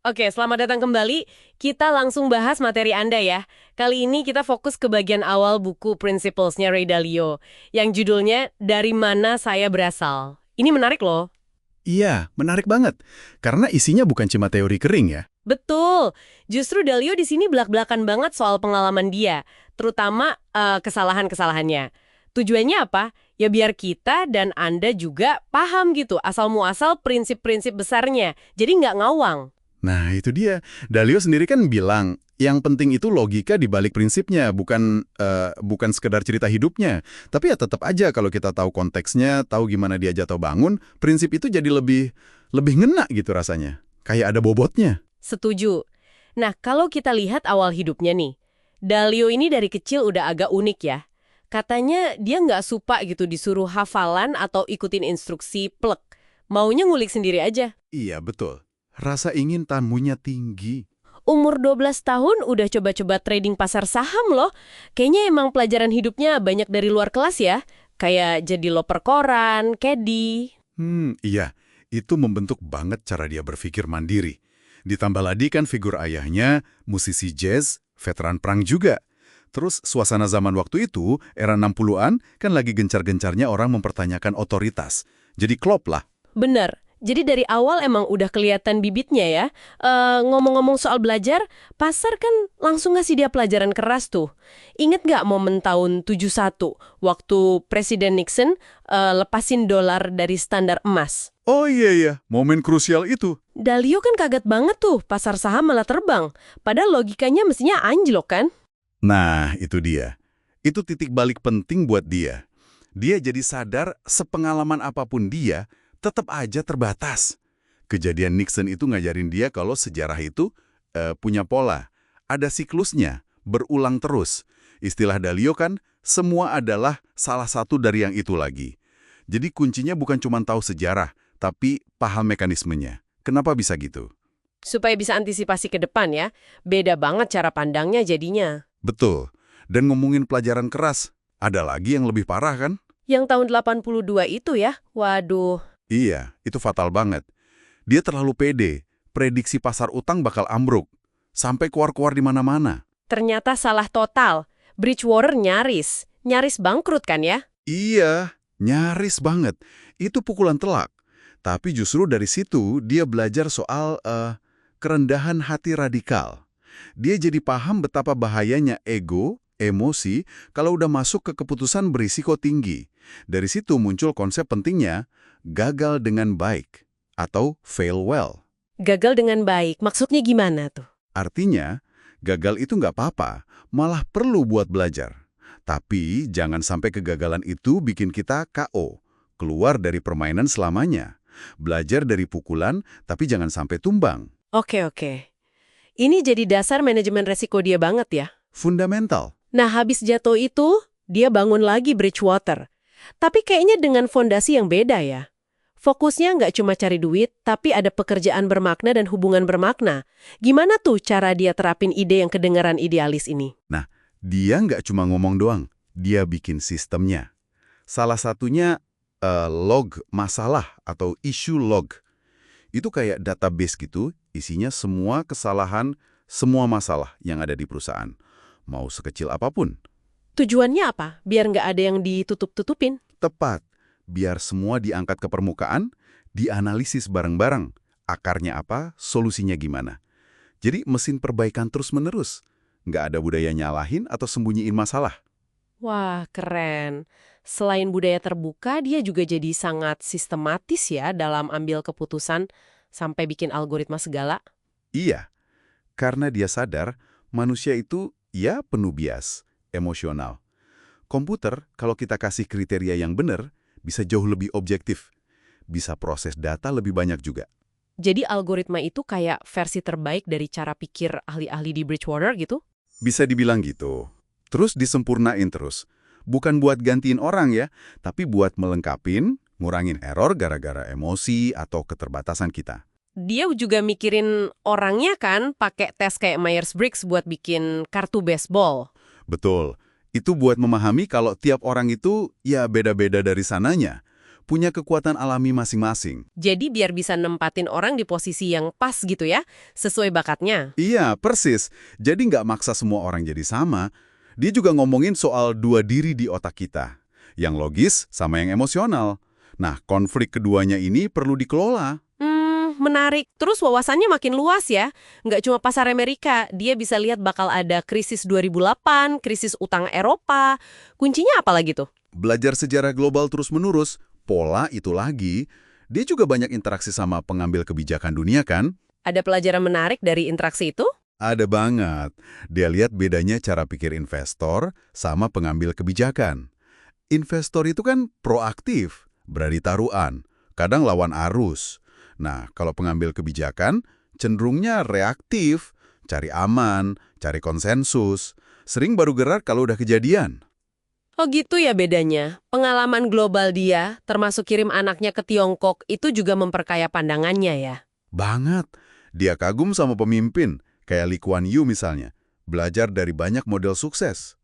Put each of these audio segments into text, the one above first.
Oke, selamat datang kembali. Kita langsung bahas materi Anda ya. Kali ini kita fokus ke bagian awal buku Principles-nya Ray Dalio, yang judulnya Dari Mana Saya Berasal. Ini menarik loh. Iya, menarik banget. Karena isinya bukan cuma teori kering ya. Betul. Justru Dalio di sini belak-belakan banget soal pengalaman dia, terutama kesalahan-kesalahannya. Tujuannya apa? Ya biar kita dan Anda juga paham gitu, asal-muasal prinsip-prinsip besarnya. Jadi nggak ngawang. Nah, itu dia. Dalio sendiri kan bilang, yang penting itu logika di balik prinsipnya, bukan sekedar cerita hidupnya. Tapi ya tetap aja kalau kita tahu konteksnya, tahu gimana dia jatuh bangun, prinsip itu jadi lebih ngena gitu rasanya. Kayak ada bobotnya. Setuju. Nah, kalau kita lihat awal hidupnya nih, Dalio ini dari kecil udah agak unik ya. Katanya dia nggak suka gitu disuruh hafalan atau ikutin instruksi plek. Maunya ngulik sendiri aja. Iya, betul. Rasa ingin tamunya tinggi. Umur 12 tahun udah coba-coba trading pasar saham loh. Kayaknya emang pelajaran hidupnya banyak dari luar kelas ya. Kayak jadi loper koran, caddy. Iya. Itu membentuk banget cara dia berpikir mandiri. Ditambah lagi kan figur ayahnya, musisi jazz, veteran perang juga. Terus suasana zaman waktu itu, era 60-an, kan lagi gencar-gencarnya orang mempertanyakan otoritas. Jadi klop lah. Bener. Jadi dari awal emang udah kelihatan bibitnya ya. Ngomong-ngomong soal belajar, pasar kan langsung ngasih dia pelajaran keras tuh. Ingat nggak momen tahun 71 waktu Presiden Nixon lepasin dolar dari standar emas? Oh iya, momen krusial itu. Dalio kan kaget banget tuh, pasar saham malah terbang. Padahal logikanya mestinya anjlok kan? Nah, itu dia. Itu titik balik penting buat dia. Dia jadi sadar sepengalaman apapun dia, tetap aja terbatas. Kejadian Nixon itu ngajarin dia kalau sejarah itu punya pola. Ada siklusnya, berulang terus. Istilah Dalio kan, semua adalah salah satu dari yang itu lagi. Jadi kuncinya bukan cuma tahu sejarah, tapi paham mekanismenya. Kenapa bisa gitu? Supaya bisa antisipasi ke depan ya. Beda banget cara pandangnya jadinya. Betul. Dan ngomongin pelajaran keras, ada lagi yang lebih parah kan? Yang tahun 82 itu ya, waduh. Iya, itu fatal banget. Dia terlalu pede, prediksi pasar utang bakal ambruk, sampai keluar-keluar di mana-mana. Ternyata salah total. Bridgewater nyaris bangkrut kan ya? Iya, nyaris banget. Itu pukulan telak. Tapi justru dari situ dia belajar soal kerendahan hati radikal. Dia jadi paham betapa bahayanya ego, emosi, kalau udah masuk ke keputusan berisiko tinggi. Dari situ muncul konsep pentingnya gagal dengan baik atau fail well. Gagal dengan baik, maksudnya gimana tuh? Artinya, gagal itu nggak apa-apa, malah perlu buat belajar. Tapi jangan sampai kegagalan itu bikin kita KO, keluar dari permainan selamanya. Belajar dari pukulan, tapi jangan sampai tumbang. Oke. Ini jadi dasar manajemen resiko dia banget ya. Fundamental. Nah, habis jatuh itu, dia bangun lagi Bridgewater. Tapi kayaknya dengan fondasi yang beda ya. Fokusnya nggak cuma cari duit, tapi ada pekerjaan bermakna dan hubungan bermakna. Gimana tuh cara dia terapin ide yang kedengaran idealis ini? Nah, dia nggak cuma ngomong doang, dia bikin sistemnya. Salah satunya log masalah atau issue log. Itu kayak database gitu, isinya semua kesalahan, semua masalah yang ada di perusahaan. Mau sekecil apapun. Tujuannya apa? Biar nggak ada yang ditutup-tutupin. Tepat, biar semua diangkat ke permukaan, dianalisis bareng-bareng. Akarnya apa, solusinya gimana. Jadi mesin perbaikan terus-menerus. Nggak ada budaya nyalahin atau sembunyiin masalah. Wah, keren. Selain budaya terbuka, dia juga jadi sangat sistematis ya dalam ambil keputusan sampai bikin algoritma segala. Iya, karena dia sadar manusia itu ya penuh bias, emosional. Komputer, kalau kita kasih kriteria yang benar, bisa jauh lebih objektif. Bisa proses data lebih banyak juga. Jadi algoritma itu kayak versi terbaik dari cara pikir ahli-ahli di Bridgewater gitu? Bisa dibilang gitu. Terus disempurnain terus. Bukan buat gantiin orang ya, tapi buat melengkapin, ngurangin error gara-gara emosi atau keterbatasan kita. Dia juga mikirin orangnya kan, pakai tes kayak Myers-Briggs buat bikin kartu baseball. Betul. Itu buat memahami kalau tiap orang itu ya beda-beda dari sananya. punya kekuatan alami masing-masing. Jadi biar bisa nempatin orang di posisi yang pas gitu ya, sesuai bakatnya. Iya, persis. Jadi nggak maksa semua orang jadi sama. Dia juga ngomongin soal dua diri di otak kita. Yang logis sama yang emosional. Nah, konflik keduanya ini perlu dikelola. Menarik. Terus wawasannya makin luas ya. Nggak cuma pasar Amerika, dia bisa lihat bakal ada krisis 2008, krisis utang Eropa. Kuncinya apa lagi tuh? Belajar sejarah global terus-menerus, pola itu lagi. Dia juga banyak interaksi sama pengambil kebijakan dunia kan? Ada pelajaran menarik dari interaksi itu? Ada banget. Dia lihat bedanya cara pikir investor sama pengambil kebijakan. Investor itu kan proaktif, berani taruhan, kadang lawan arus. Nah, kalau pengambil kebijakan, cenderungnya reaktif, cari aman, cari konsensus. Sering baru gerak kalau udah kejadian. Oh gitu ya bedanya. Pengalaman global dia, termasuk kirim anaknya ke Tiongkok, itu juga memperkaya pandangannya ya. Banget. Dia kagum sama pemimpin, kayak Lee Kuan Yew misalnya. Belajar dari banyak model sukses.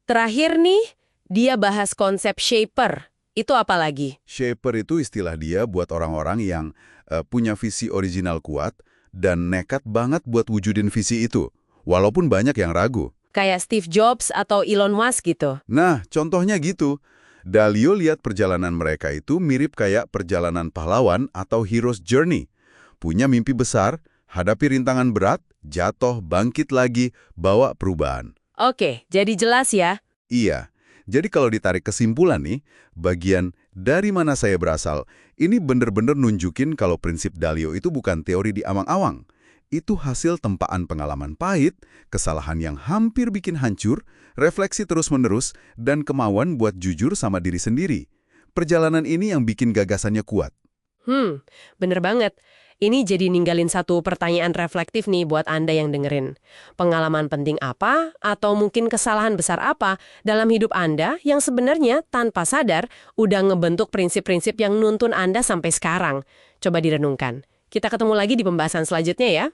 Terakhir nih, dia bahas konsep shaper. Itu apa lagi? Shaper itu istilah dia buat orang-orang yang punya visi original kuat dan nekat banget buat wujudin visi itu, walaupun banyak yang ragu. Kayak Steve Jobs atau Elon Musk gitu. Nah, contohnya gitu. Dalio lihat perjalanan mereka itu mirip kayak perjalanan pahlawan atau hero's journey. Punya mimpi besar, hadapi rintangan berat, jatuh, bangkit lagi, bawa perubahan. Oke, jadi jelas ya. Iya. Jadi kalau ditarik kesimpulan nih, bagian dari mana saya berasal, ini bener-bener nunjukin kalau prinsip Dalio itu bukan teori di awang-awang. Itu hasil tempaan pengalaman pahit, kesalahan yang hampir bikin hancur, refleksi terus-menerus, dan kemauan buat jujur sama diri sendiri. Perjalanan ini yang bikin gagasannya kuat. Bener banget. Ini jadi ninggalin satu pertanyaan reflektif nih buat Anda yang dengerin. Pengalaman penting apa atau mungkin kesalahan besar apa dalam hidup Anda yang sebenarnya tanpa sadar udah ngebentuk prinsip-prinsip yang nuntun Anda sampai sekarang? Coba direnungkan. Kita ketemu lagi di pembahasan selanjutnya ya.